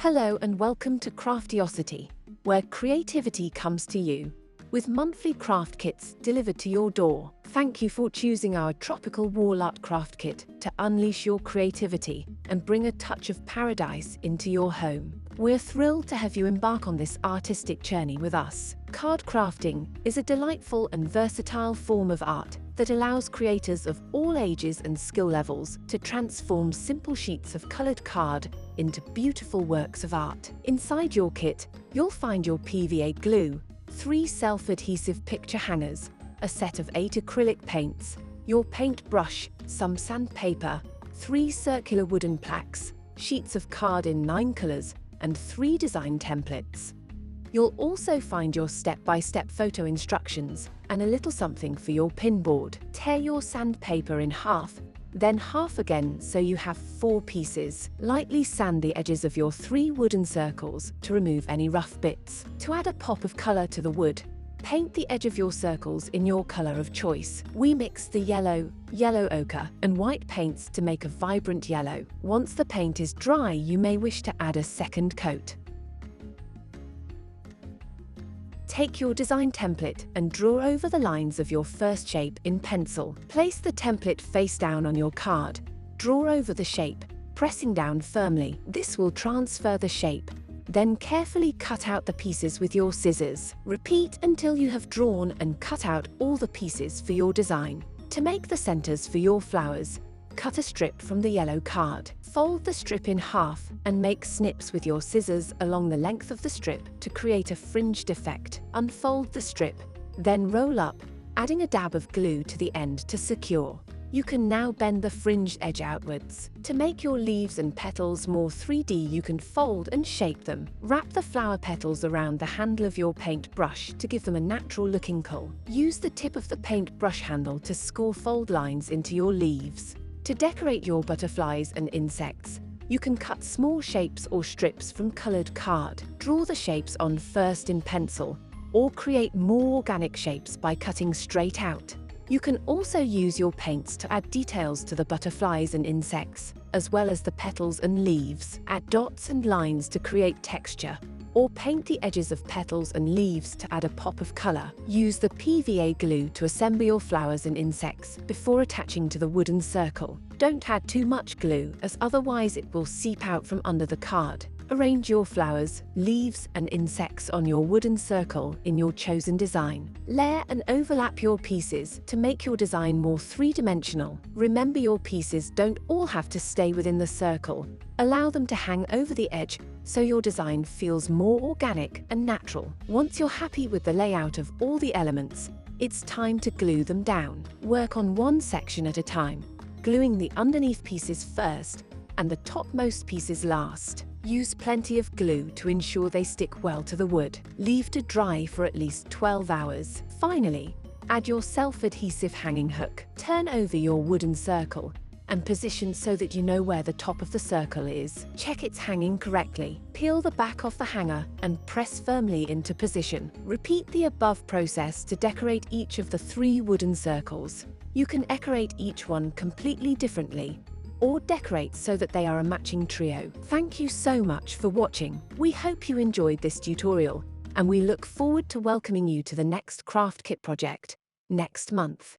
Hello and welcome to Craftiosity, where creativity comes to you, with monthly craft kits delivered to your door. Thank you for choosing our Tropical Wall Art Craft Kit to unleash your creativity and bring a touch of paradise into your home. We're thrilled to have you embark on this artistic journey with us. Card crafting is a delightful and versatile form of art that allows creators of all ages and skill levels to transform simple sheets of colored card into beautiful works of art. Inside your kit, you'll find your PVA glue, 3 self-adhesive picture hangers, a set of 8 acrylic paints, your paintbrush, some sandpaper, 3 circular wooden plaques, sheets of card in 9 colors, and 3 design templates. You'll also find your step-by-step photo instructions and a little something for your pinboard. Tear your sandpaper in half, then half again so you have 4 pieces. Lightly sand the edges of your 3 wooden circles to remove any rough bits. To add a pop of color to the wood, paint the edge of your circles in your color of choice. We mix the yellow ochre, and white paints to make a vibrant yellow. Once the paint is dry, you may wish to add a second coat. Take your design template and draw over the lines of your first shape in pencil. Place the template face down on your card. Draw over the shape, pressing down firmly. This will transfer the shape. Then carefully cut out the pieces with your scissors. Repeat until you have drawn and cut out all the pieces for your design. To make the centers for your flowers, cut a strip from the yellow card. Fold the strip in half and make snips with your scissors along the length of the strip to create a fringed effect. Unfold the strip, then roll up, adding a dab of glue to the end to secure. You can now bend the fringed edge outwards. To make your leaves and petals more 3D, you can fold and shape them. Wrap the flower petals around the handle of your paintbrush to give them a natural-looking curl. Use the tip of the paintbrush handle to score fold lines into your leaves. To decorate your butterflies and insects, you can cut small shapes or strips from colored card. Draw the shapes on first in pencil, or create more organic shapes by cutting straight out. You can also use your paints to add details to the butterflies and insects, as well as the petals and leaves. Add dots and lines to create texture, or paint the edges of petals and leaves to add a pop of color. Use the PVA glue to assemble your flowers and insects before attaching to the wooden circle. Don't add too much glue, as otherwise it will seep out from under the card. Arrange your flowers, leaves, and insects on your wooden circle in your chosen design. Layer and overlap your pieces to make your design more 3-dimensional. Remember, your pieces don't all have to stay within the circle. Allow them to hang over the edge so your design feels more organic and natural. Once you're happy with the layout of all the elements, it's time to glue them down. Work on one section at a time, gluing the underneath pieces first and the topmost pieces last. Use plenty of glue to ensure they stick well to the wood. Leave to dry for at least 12 hours. Finally, add your self-adhesive hanging hook. Turn over your wooden circle and position so that you know where the top of the circle is. Check it's hanging correctly. Peel the back off the hanger and press firmly into position. Repeat the above process to decorate each of the 3 wooden circles. You can decorate each one completely differently, or decorate so that they are a matching trio. Thank you so much for watching. We hope you enjoyed this tutorial, and we look forward to welcoming you to the next craft kit project next month.